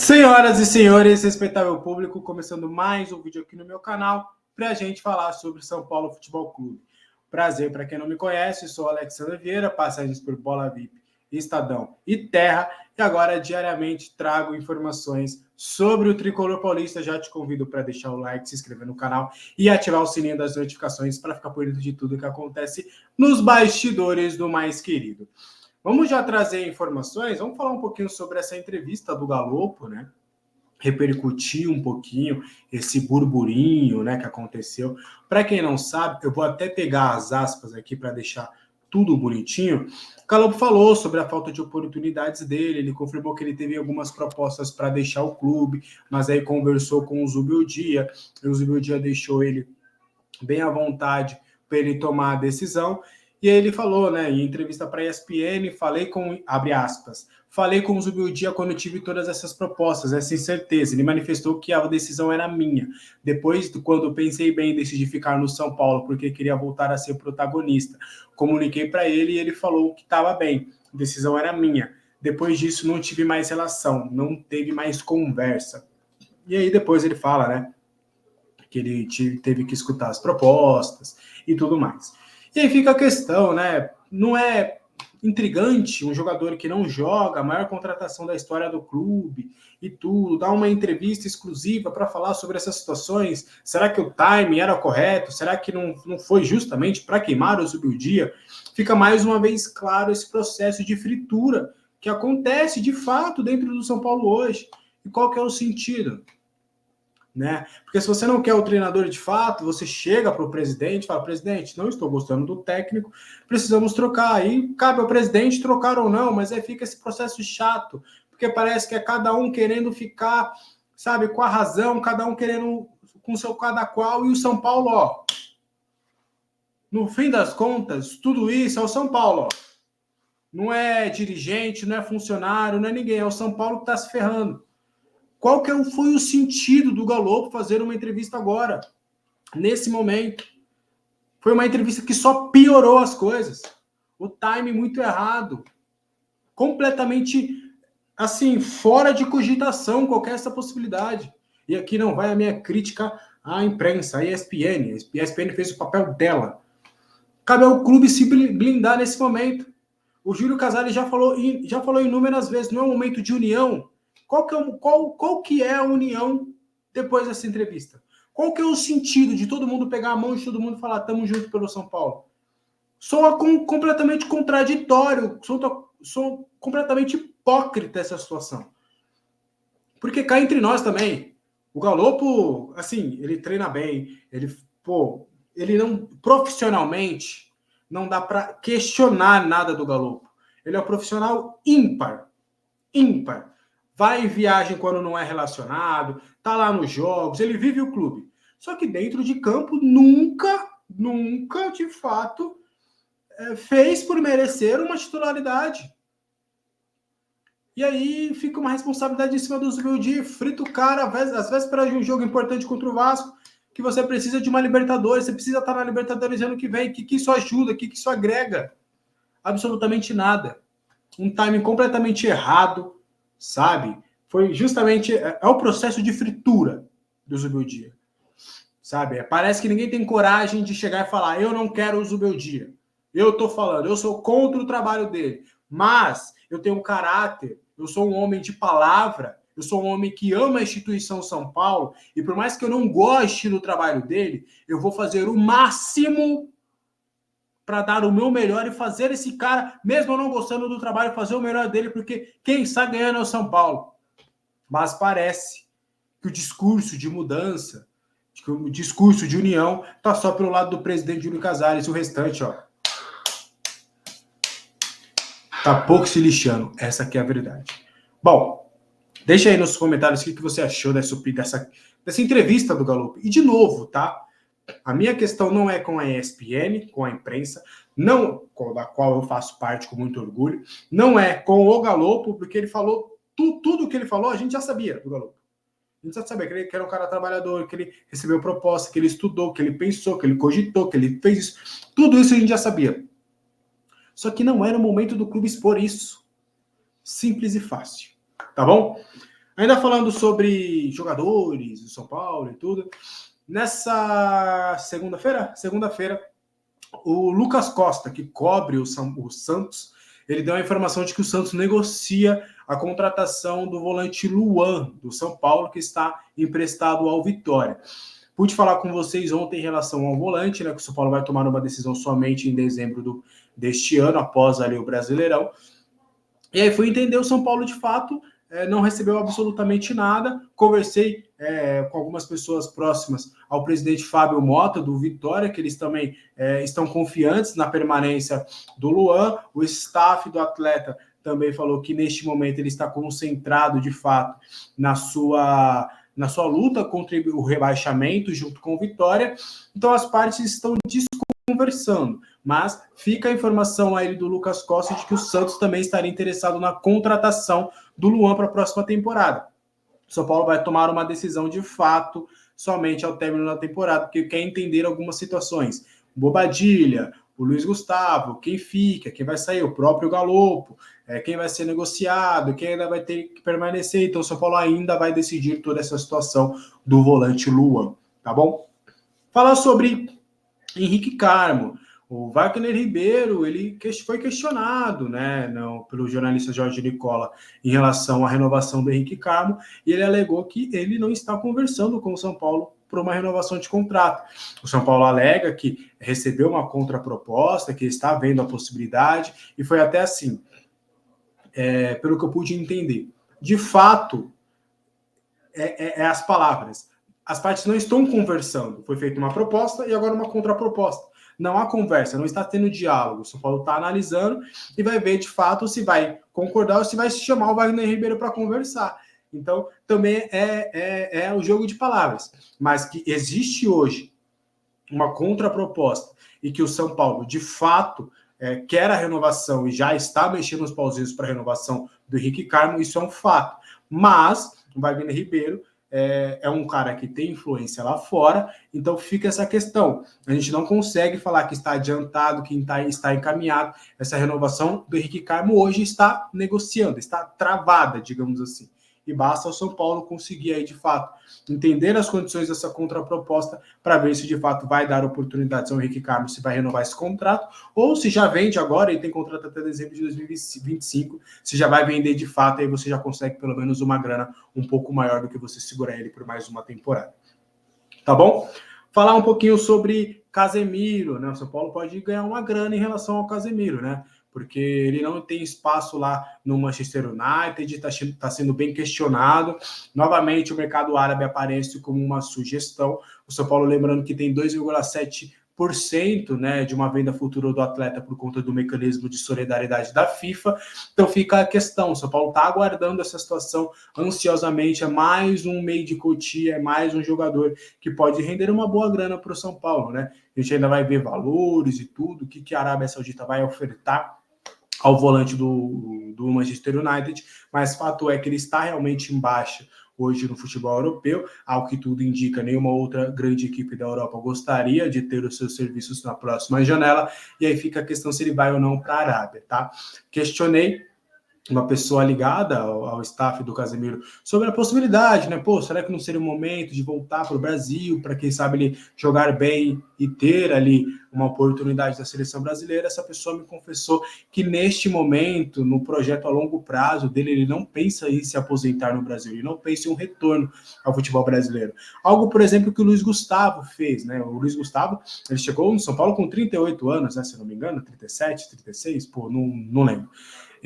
Senhoras e senhores, respeitável público, começando mais um vídeo aqui no meu canal para a gente falar sobre São Paulo Futebol Clube. Prazer, para quem não me conhece, sou Alexandre Vieira, passagens por Bola VIP, Estadão e Terra, e agora diariamente trago informações sobre o Tricolor Paulista. Já te convido para deixar o like, se inscrever no canal e ativar o sininho das notificações para ficar por dentro de tudo que acontece nos bastidores do mais querido. Vamos já trazer informações, vamos falar um pouquinho sobre essa entrevista do Galopo, né? Repercutir um pouquinho esse burburinho, né, que aconteceu. Para quem não sabe, eu vou até pegar as aspas aqui para deixar tudo bonitinho. O Galopo falou sobre a falta de oportunidades dele, ele confirmou que ele teve algumas propostas para deixar o clube, mas aí conversou com o Zubeldia, e o Zubeldia deixou ele bem à vontade para ele tomar a decisão. E aí ele falou, né, em entrevista para a ESPN, abre aspas, falei com o Zubeldia quando tive todas essas propostas, essa incerteza. Ele manifestou que a decisão era minha. Depois, quando eu pensei bem, decidi ficar no São Paulo, porque queria voltar a ser protagonista. Comuniquei para ele e ele falou que estava bem, a decisão era minha. Depois disso, não tive mais relação, não teve mais conversa. E aí depois ele fala, né, que ele teve que escutar as propostas e tudo mais. E aí fica a questão, né? Não é intrigante um jogador que não joga, a maior contratação da história do clube e tudo, dar uma entrevista exclusiva para falar sobre essas situações? Será que o time era correto? Será que não foi justamente para queimar o Zubeldia? Fica mais uma vez claro esse processo de fritura que acontece de fato dentro do São Paulo hoje. E qual que é o sentido? Né? Porque se você não quer o treinador de fato, você chega para o presidente e fala: presidente, não estou gostando do técnico, precisamos trocar. Aí cabe ao presidente trocar ou não, mas aí fica esse processo chato, porque parece que é cada um querendo ficar, sabe, com a razão, cada um querendo com seu cada qual, e o São Paulo, ó, no fim das contas, tudo isso é o São Paulo, ó. Não é dirigente, não é funcionário, não é ninguém, é o São Paulo que está se ferrando. Qual que foi o sentido do Galopo fazer uma entrevista agora, nesse momento? Foi uma entrevista que só piorou as coisas. O time muito errado. Completamente, assim, fora de cogitação qualquer essa possibilidade. E aqui não vai a minha crítica à imprensa, à ESPN. A ESPN fez o papel dela. Cabe ao clube se blindar nesse momento. O Júlio Casale já falou inúmeras vezes, não é um momento de união. Qual que é a união depois dessa entrevista? Qual que é o sentido de todo mundo pegar a mão de todo mundo e falar: estamos juntos pelo São Paulo? Soa completamente contraditório, sou completamente hipócrita essa situação. Porque cá entre nós também, o Galopo, assim, ele treina bem, ele não, profissionalmente, não dá para questionar nada do Galopo. Ele é um profissional ímpar. Vai em viagem quando não é relacionado, tá lá nos jogos, ele vive o clube. Só que dentro de campo nunca, de fato, fez por merecer uma titularidade. E aí fica uma responsabilidade em cima do Zubeldia, frita o cara às vésperas de um jogo importante contra o Vasco, que você precisa de uma Libertadores, você precisa estar na Libertadores ano que vem. O que isso ajuda? O que isso agrega? Absolutamente nada. Um timing completamente errado, sabe? Foi justamente o processo de fritura do Zubeldia, sabe? Parece que ninguém tem coragem de chegar e falar: eu não quero o Zubeldia, eu tô falando, eu sou contra o trabalho dele, mas eu tenho um caráter, eu sou um homem de palavra, eu sou um homem que ama a instituição São Paulo, e por mais que eu não goste do trabalho dele, eu vou fazer o máximo para dar o meu melhor e fazer esse cara, mesmo eu não gostando do trabalho, fazer o melhor dele, porque quem está ganhando é o São Paulo. Mas parece que o discurso de mudança, que o discurso de união, está só pelo lado do presidente Júlio Casares, e o restante, ó, tá pouco se lixando. Essa aqui é a verdade. Bom, deixa aí nos comentários o que você achou dessa entrevista do Galopo. E de novo, tá? A minha questão não é com a ESPN, com a imprensa, não da qual eu faço parte com muito orgulho, não é com o Galopo, porque ele falou tudo o que ele falou, a gente já sabia do Galopo. A gente já sabia que ele era um cara trabalhador, que ele recebeu proposta, que ele estudou, que ele pensou, que ele cogitou, que ele fez isso. Tudo isso a gente já sabia. Só que não era o momento do clube expor isso. Simples e fácil. Tá bom? Ainda falando sobre jogadores do São Paulo e tudo, nessa segunda-feira, o Lucas Costa, que cobre o Santos, ele deu a informação de que o Santos negocia a contratação do volante Luan, do São Paulo, que está emprestado ao Vitória. Pude falar com vocês ontem em relação ao volante, né, que o São Paulo vai tomar uma decisão somente em dezembro deste ano, após ali o Brasileirão. E aí fui entender o São Paulo de fato, não recebeu absolutamente nada. Conversei com algumas pessoas próximas ao presidente Fábio Mota, do Vitória, que eles também estão confiantes na permanência do Luan. O staff do atleta também falou que neste momento ele está concentrado de fato na sua luta contra o rebaixamento junto com o Vitória. Então as partes estão conversando, mas fica a informação aí do Lucas Costa de que o Santos também estaria interessado na contratação do Luan para a próxima temporada. O São Paulo vai tomar uma decisão de fato somente ao término da temporada, porque quer entender algumas situações. Bobadilha, o Luiz Gustavo, quem fica, quem vai sair, o próprio Galopo, quem vai ser negociado, quem ainda vai ter que permanecer. Então o São Paulo ainda vai decidir toda essa situação do volante Luan, tá bom? Falar sobre Henrique Carmo. O Wagner Ribeiro, ele foi questionado, né, pelo jornalista Jorge Nicola em relação à renovação do Henrique Carmo, e ele alegou que ele não está conversando com o São Paulo por uma renovação de contrato. O São Paulo alega que recebeu uma contraproposta, que está vendo a possibilidade, e foi até assim, pelo que eu pude entender. De fato, as palavras. As partes não estão conversando. Foi feita uma proposta e agora uma contraproposta. Não há conversa, não está tendo diálogo. O São Paulo está analisando e vai ver de fato se vai concordar ou se vai chamar o Wagner Ribeiro para conversar. Então, também é o jogo de palavras. Mas que existe hoje uma contraproposta e que o São Paulo, de fato, quer a renovação e já está mexendo os pauzinhos para a renovação do Henrique Carmo, isso é um fato. Mas o Wagner Ribeiro é um cara que tem influência lá fora, então fica essa questão. A gente não consegue falar que está adiantado, que está encaminhado. Essa renovação do Henrique Carmo hoje está negociando, está travada, digamos assim. E basta o São Paulo conseguir aí, de fato, entender as condições dessa contraproposta para ver se, de fato, vai dar oportunidade ao Henrique Carmo, se vai renovar esse contrato, ou se já vende agora e tem contrato até dezembro de 2025, se já vai vender de fato, aí você já consegue pelo menos uma grana um pouco maior do que você segurar ele por mais uma temporada. Tá bom? Falar um pouquinho sobre Casemiro, né? O São Paulo pode ganhar uma grana em relação ao Casemiro, né? Porque ele não tem espaço lá no Manchester United, está sendo bem questionado. Novamente, o mercado árabe aparece como uma sugestão. O São Paulo, lembrando que tem 2,7%, né, de uma venda futura do atleta por conta do mecanismo de solidariedade da FIFA. Então fica a questão, o São Paulo está aguardando essa situação ansiosamente, é mais um meio de Cotia, é mais um jogador que pode render uma boa grana para o São Paulo, né? A gente ainda vai ver valores e tudo, o que a Arábia Saudita vai ofertar ao volante do Manchester United, mas fato é que ele está realmente em baixa hoje no futebol europeu, ao que tudo indica, nenhuma outra grande equipe da Europa gostaria de ter os seus serviços na próxima janela, e aí fica a questão se ele vai ou não para a Arábia, tá? Questionei uma pessoa ligada ao staff do Casemiro sobre a possibilidade, né? Pô, será que não seria o momento de voltar para o Brasil, para quem sabe ele jogar bem e ter ali uma oportunidade da seleção brasileira? Essa pessoa me confessou que neste momento, no projeto a longo prazo dele, ele não pensa em se aposentar no Brasil, ele não pensa em um retorno ao futebol brasileiro. Algo, por exemplo, que o Luiz Gustavo fez, né? O Luiz Gustavo, ele chegou no São Paulo com 38 anos, né? Se não me engano, 37, 36, pô, não lembro.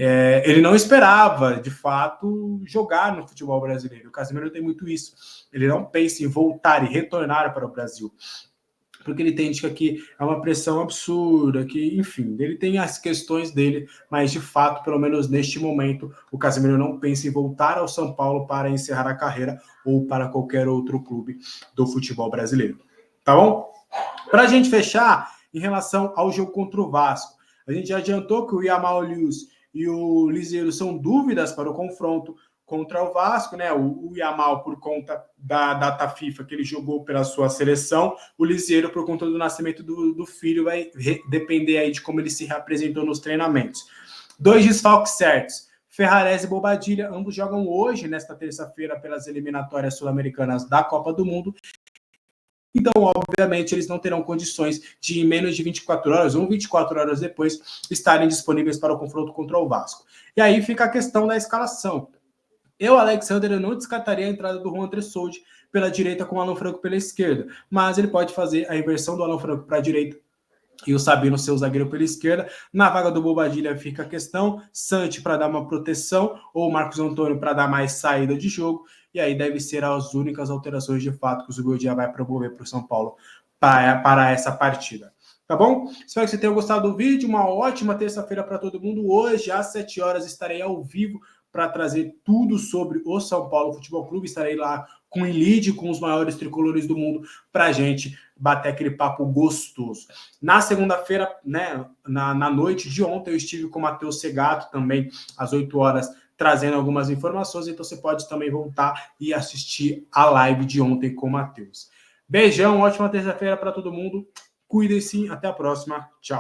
Ele não esperava, de fato, jogar no futebol brasileiro. O Casemiro tem muito isso. Ele não pensa em voltar e retornar para o Brasil, porque ele entende que aqui é uma pressão absurda, que, enfim, ele tem as questões dele, mas, de fato, pelo menos neste momento, o Casemiro não pensa em voltar ao São Paulo para encerrar a carreira ou para qualquer outro clube do futebol brasileiro. Tá bom? Para a gente fechar, em relação ao jogo contra o Vasco, a gente já adiantou que o Yamal Lewis e o Lisieiro são dúvidas para o confronto contra o Vasco, né? O Yamal por conta da data FIFA que ele jogou pela sua seleção, o Lisieiro por conta do nascimento do filho, vai depender aí de como ele se reapresentou nos treinamentos. 2 desfalques certos, Ferrarese e Bobadilla, ambos jogam hoje, nesta terça-feira, pelas eliminatórias sul-americanas da Copa do Mundo. Então, obviamente, eles não terão condições de, em menos de 24 horas ou 24 horas depois, estarem disponíveis para o confronto contra o Vasco. E aí fica a questão da escalação. Eu, Alexander, eu não descartaria a entrada do Juan Tressoldi pela direita com o Alan Franco pela esquerda, mas ele pode fazer a inversão do Alan Franco para a direita e o Sabino, seu zagueiro, pela esquerda. Na vaga do Bobadilla fica a questão, Santi para dar uma proteção ou Marcos Antônio para dar mais saída de jogo, e aí deve ser as únicas alterações de fato que o Zubeldia vai promover para o São Paulo para essa partida. Tá bom? Espero que você tenha gostado do vídeo. Uma ótima terça-feira para todo mundo. Hoje, às 7 horas, estarei ao vivo para trazer tudo sobre o São Paulo Futebol Clube. Estarei lá com o lead, com os maiores tricolores do mundo, para a gente bater aquele papo gostoso. Na segunda-feira, né, na noite de ontem, eu estive com o Matheus Segato também, às 8 horas, trazendo algumas informações. Então você pode também voltar e assistir a live de ontem com o Matheus. Beijão, ótima terça-feira para todo mundo. Cuidem-se, até a próxima. Tchau.